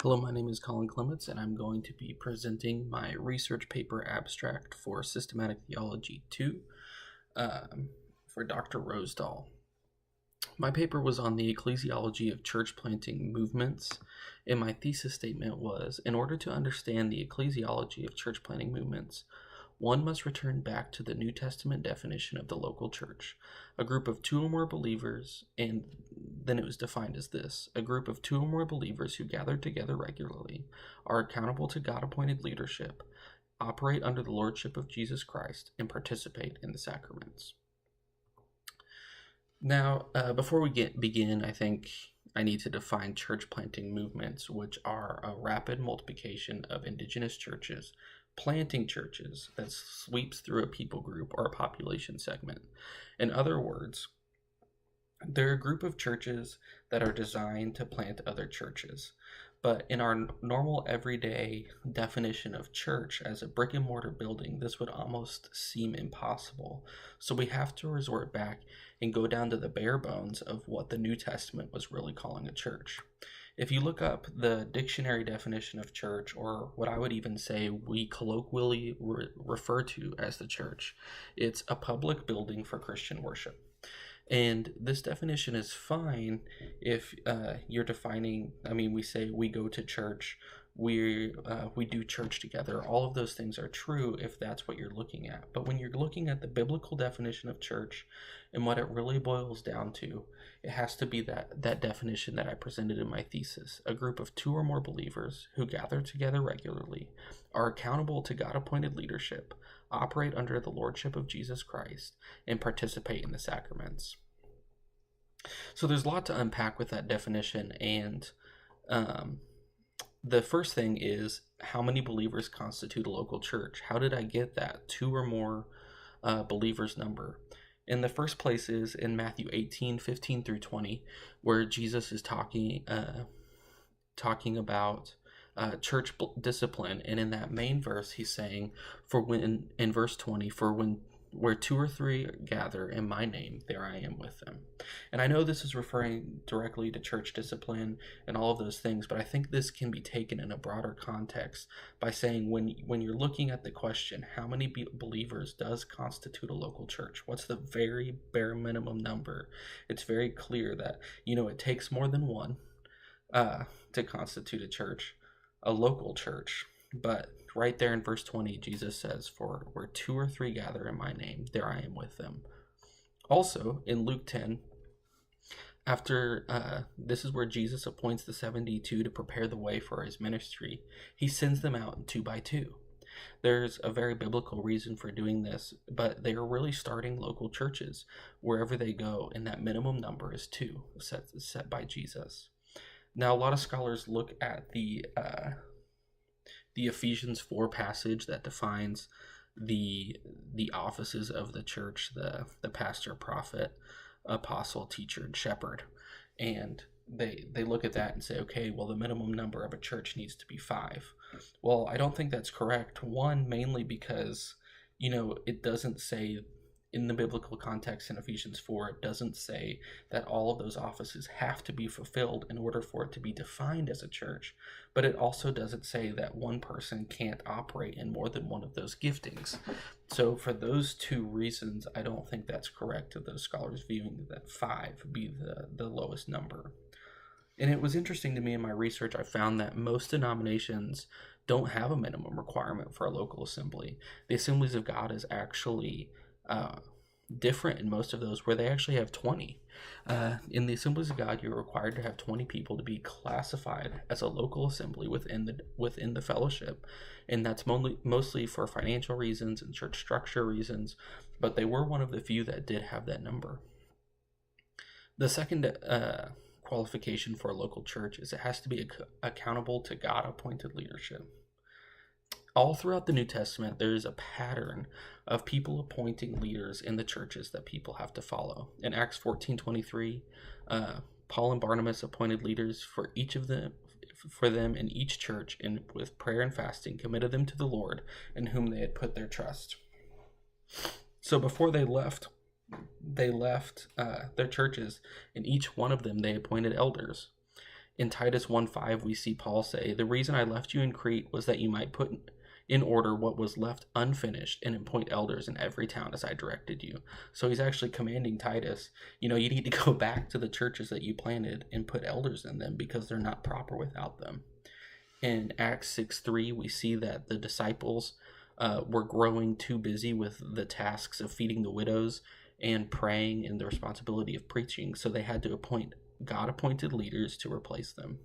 Hello, my name is Collin Clements, and I'm going to be presenting my research paper abstract for Systematic Theology II for Dr. Rosedal. My paper was on the Ecclesiology of church planting movements, and my thesis statement was, in order to understand the ecclesiology of church planting movements, one must return back to the New Testament definition of the local church, a group of two or more believers, and then it was defined as this: a group of two or more believers who gather together regularly, are accountable to God-appointed leadership, operate under the lordship of Jesus Christ, and participate in the sacraments. Now, before we begin, I think I need to define church planting movements, which are a rapid multiplication of indigenous churches planting churches that sweeps through a people group or a population segment. In other words, they're a group of churches that are designed to plant other churches. But in our normal everyday definition of church as a brick and mortar building, this would almost seem impossible. So we have to resort back and go down to the bare bones of what the New Testament was really calling a church. If you look up the dictionary definition of church, or what I would even say we colloquially refer to as the church, it's a public building for Christian worship. And this definition is fine if you're defining, we say we go to church, we do church together. All of those things are true if that's what you're looking at. But when you're looking at the biblical definition of church and what it really boils down to, it has to be that definition that I presented in my thesis: a group of two or more believers who gather together regularly, are accountable to God-appointed leadership, operate under the lordship of Jesus Christ, and participate in the sacraments. So there's a lot to unpack with that definition, and the first thing is, how many believers constitute a local church? How did I get that two or more believers number? In the first place is in Matthew 18:15 through 20, where Jesus is talking about church discipline, and in that main verse he's saying, in verse 20, where two or three gather in my name, there I am with them. And I know this is referring directly to church discipline and all of those things, but I think this can be taken in a broader context by saying, when you're looking at the question, how many believers does constitute a local church? What's the very bare minimum number? It's very clear that, it takes more than one to constitute a church, a local church. But right there in verse 20, Jesus says, for where two or three gather in my name, there I am with them. Also, in Luke 10, after this is where Jesus appoints the 72 to prepare the way for his ministry. He sends them out two by two. There's a very biblical reason for doing this, but they are really starting local churches wherever they go, and that minimum number is two, set by Jesus. Now, a lot of scholars look at the Ephesians 4 passage that defines the offices of the church, the pastor, prophet, apostle, teacher, and shepherd. And they look at that and say, okay, well, the minimum number of a church needs to be 5. Well, I don't think that's correct. One, mainly because, it doesn't say, in the biblical context in Ephesians 4, it doesn't say that all of those offices have to be fulfilled in order for it to be defined as a church. But it also doesn't say that one person can't operate in more than one of those giftings. So for those two reasons, I don't think that's correct of those scholars viewing that 5 be the lowest number. And it was interesting to me in my research, I found that most denominations don't have a minimum requirement for a local assembly. The Assemblies of God is actually different in most of those, where they actually have 20. In the Assemblies of God, you're required to have 20 people to be classified as a local assembly within the fellowship, and that's mostly for financial reasons and church structure reasons, but they were one of the few that did have that number. The second qualification for a local church is it has to be accountable to God-appointed leadership. All throughout the New Testament, there is a pattern of people appointing leaders in the churches that people have to follow. In Acts 14:23, Paul and Barnabas appointed leaders for them in each church, and with prayer and fasting committed them to the Lord, in whom they had put their trust. So before they left their churches, in each one of them they appointed elders. In Titus 1:5, we see Paul say, "The reason I left you in Crete was that you might put in order what was left unfinished and appoint elders in every town as I directed you." So he's actually commanding Titus, you need to go back to the churches that you planted and put elders in them because they're not proper without them. In Acts 6:3, we see that the disciples were growing too busy with the tasks of feeding the widows and praying and the responsibility of preaching, so they had to appoint God-appointed leaders to replace them.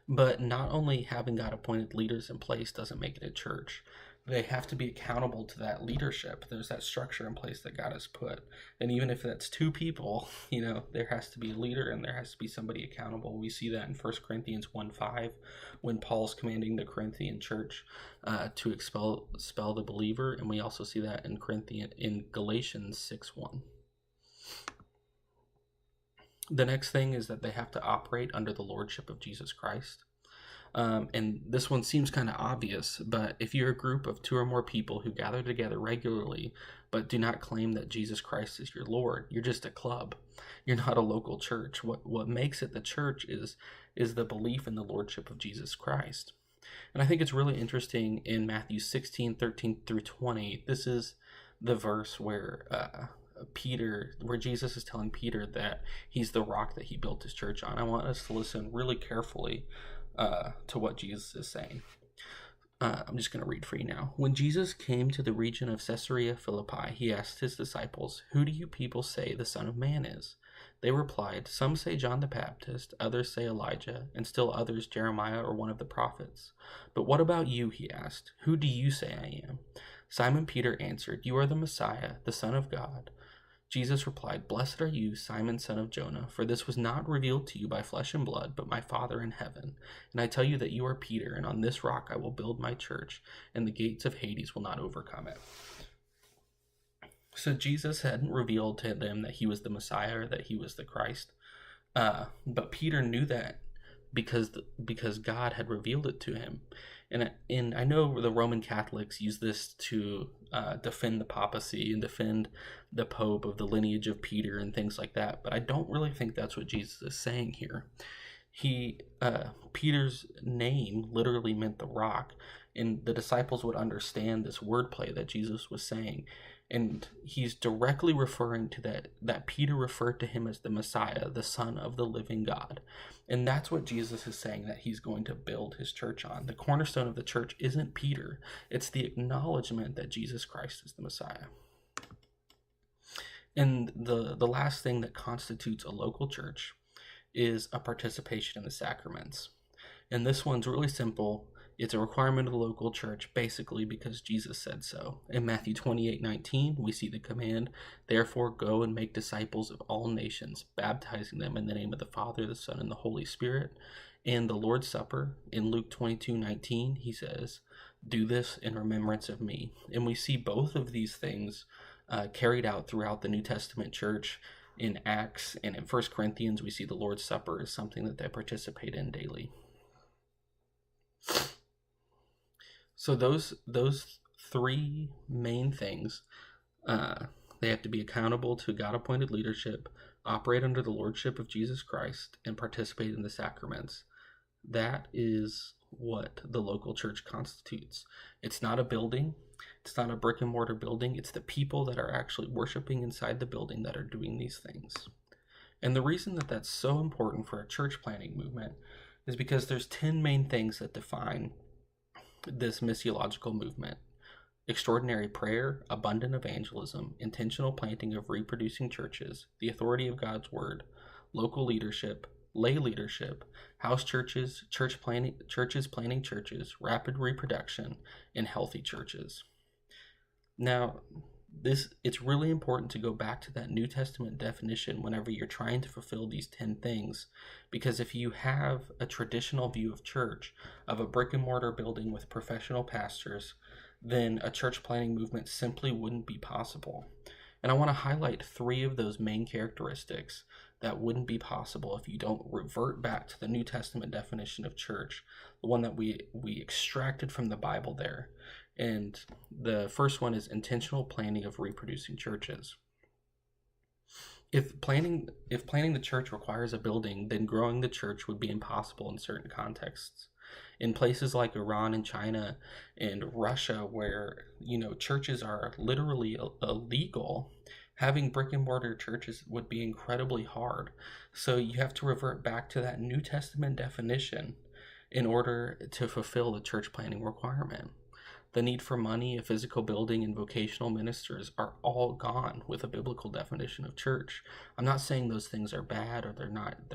But not only having God-appointed leaders in place doesn't make it a church. They have to be accountable to that leadership. There's that structure in place that God has put. And even if that's two people, there has to be a leader and there has to be somebody accountable. We see that in 1 Corinthians 1:5 when Paul's commanding the Corinthian church to expel the believer. And we also see that in Galatians 6:1. The next thing is that they have to operate under the lordship of Jesus Christ. And this one seems kind of obvious, but if you're a group of 2 or more people who gather together regularly but do not claim that Jesus Christ is your Lord, you're just a club. You're not a local church. What makes it the church is the belief in the lordship of Jesus Christ. And I think it's really interesting in Matthew 16:13-20. This is the verse where Jesus is telling Peter that he's the rock that he built his church on. I want us to listen really carefully to what Jesus is saying. I'm just going to read for you now. When Jesus came to the region of Caesarea Philippi, he asked his disciples, "Who do you people say the Son of Man is?" They replied, "Some say John the Baptist, others say Elijah, and still others Jeremiah or one of the prophets. But what about you?" he asked. "Who do you say I am?" Simon Peter answered, "You are the Messiah, the Son of God." Jesus replied, "Blessed are you, Simon, son of Jonah, for this was not revealed to you by flesh and blood, but my Father in heaven. And I tell you that you are Peter, and on this rock I will build my church, and the gates of Hades will not overcome it." So Jesus hadn't revealed to them that he was the Messiah or that he was the Christ. But Peter knew that because God had revealed it to him. And I know the Roman Catholics use this to defend the papacy and defend the Pope of the lineage of Peter and things like that, but I don't really think that's what Jesus is saying here. Peter's name literally meant the rock, and the disciples would understand this wordplay that Jesus was saying. And he's directly referring to that Peter referred to him as the Messiah, the Son of the living God. And that's what Jesus is saying that he's going to build his church on. The cornerstone of the church isn't Peter. It's the acknowledgement that Jesus Christ is the Messiah. And the last thing that constitutes a local church is a participation in the sacraments. And this one's really simple. It's a requirement of the local church, basically because Jesus said so. In Matthew 28:19, we see the command, "Therefore go and make disciples of all nations, baptizing them in the name of the Father, the Son, and the Holy Spirit." And the Lord's Supper, in Luke 22:19, he says, "Do this in remembrance of me." And we see both of these things carried out throughout the New Testament church. In Acts and in 1 Corinthians, we see the Lord's Supper as something that they participate in daily. So those 3 main things, they have to be accountable to God-appointed leadership, operate under the lordship of Jesus Christ, and participate in the sacraments. That is what the local church constitutes. It's not a building. It's not a brick and mortar building. It's the people that are actually worshiping inside the building that are doing these things. And the reason that that's so important for a church planting movement is because there's 10 main things that define this missiological movement: extraordinary prayer, abundant evangelism, intentional planting of reproducing churches, the authority of God's word, local leadership, lay leadership, house churches, churches planting churches, rapid reproduction, and healthy churches. Now, it's really important to go back to that New Testament definition whenever you're trying to fulfill these 10 things, because if you have a traditional view of church, of a brick and mortar building with professional pastors, then a church planting movement simply wouldn't be possible. And I want to highlight 3 of those main characteristics that wouldn't be possible if you don't revert back to the New Testament definition of church, the one that we extracted from the Bible there. And the first one is intentional planning of reproducing churches. If planning the church requires a building, then growing the church would be impossible in certain contexts. In places like Iran and China and Russia, where churches are literally illegal, having brick and mortar churches would be incredibly hard. So you have to revert back to that New Testament definition in order to fulfill the church planning requirement. The need for money, a physical building, and vocational ministers are all gone with a biblical definition of church. I'm not saying those things are bad or they're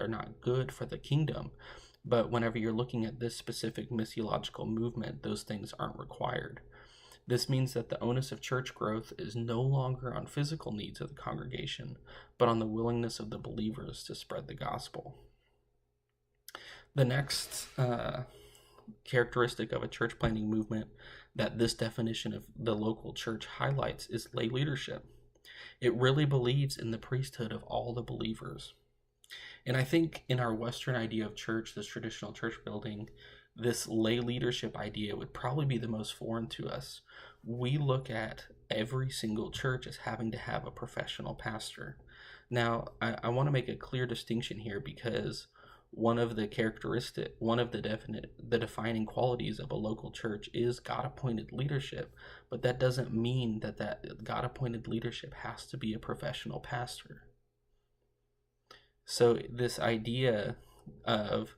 not good for the kingdom, but whenever you're looking at this specific missiological movement, those things aren't required. This means that the onus of church growth is no longer on physical needs of the congregation, but on the willingness of the believers to spread the gospel. The next characteristic of a church planting movement that this definition of the local church highlights is lay leadership. It really believes in the priesthood of all the believers. And I think in our Western idea of church, this traditional church building, this lay leadership idea would probably be the most foreign to us. We look at every single church as having to have a professional pastor. Now, I want to make a clear distinction here, because one of the defining qualities of a local church is God-appointed leadership, but that doesn't mean that God-appointed leadership has to be a professional pastor. So this idea of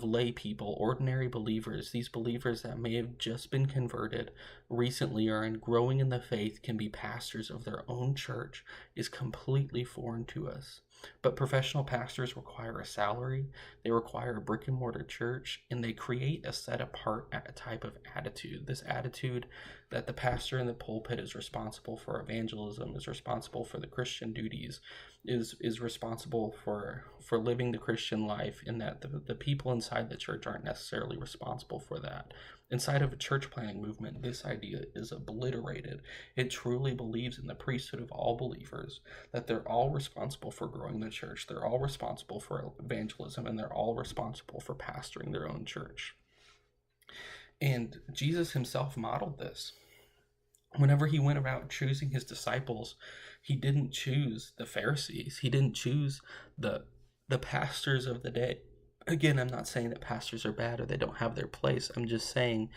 lay people, ordinary believers, these believers that may have just been converted recently or are growing in the faith, can be pastors of their own church, is completely foreign to us. But professional pastors require a salary, they require a brick and mortar church, and they create a set apart type of attitude. This attitude that the pastor in the pulpit is responsible for evangelism, is responsible for the Christian duties, is responsible for living the Christian life, and that the people inside the church aren't necessarily responsible for that. Inside of a church planting movement, this idea is obliterated. It truly believes in the priesthood of all believers, that they're all responsible for growing the church, they're all responsible for evangelism, and they're all responsible for pastoring their own church. And Jesus himself modeled this. Whenever he went about choosing his disciples, he didn't choose the Pharisees. He didn't choose the pastors of the day. Again, I'm not saying that pastors are bad or they don't have their place. I'm just saying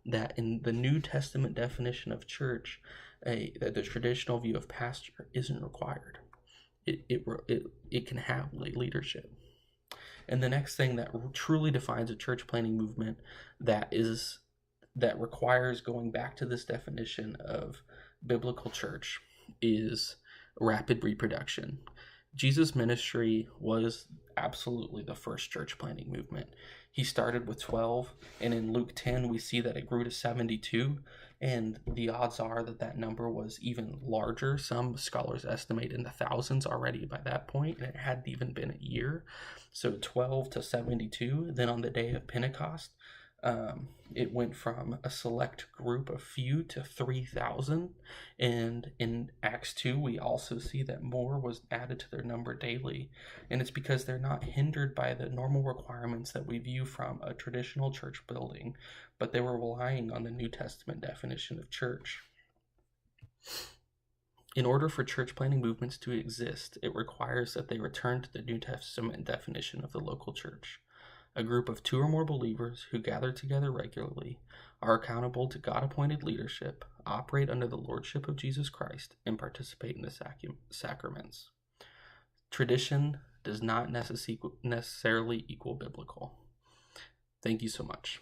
that in the New Testament definition of church, the traditional view of pastor isn't required. It can have lay leadership. And the next thing that truly defines a church planting movement that requires going back to this definition of biblical church is rapid reproduction. Jesus' ministry was absolutely the first church planting movement. He started with 12, and in Luke 10 we see that it grew to 72, and the odds are that number was even larger. Some scholars estimate in the thousands already by that point, and it hadn't even been a year. So 12 to 72. Then on the day of Pentecost, it went from a select group of few to 3,000. And in Acts 2, we also see that more was added to their number daily. And it's because they're not hindered by the normal requirements that we view from a traditional church building, but they were relying on the New Testament definition of church. In order for church planting movements to exist, it requires that they return to the New Testament definition of the local church. A group of 2 or more believers who gather together regularly, are accountable to God-appointed leadership, operate under the lordship of Jesus Christ, and participate in the sacraments. Tradition does not necessarily equal biblical. Thank you so much.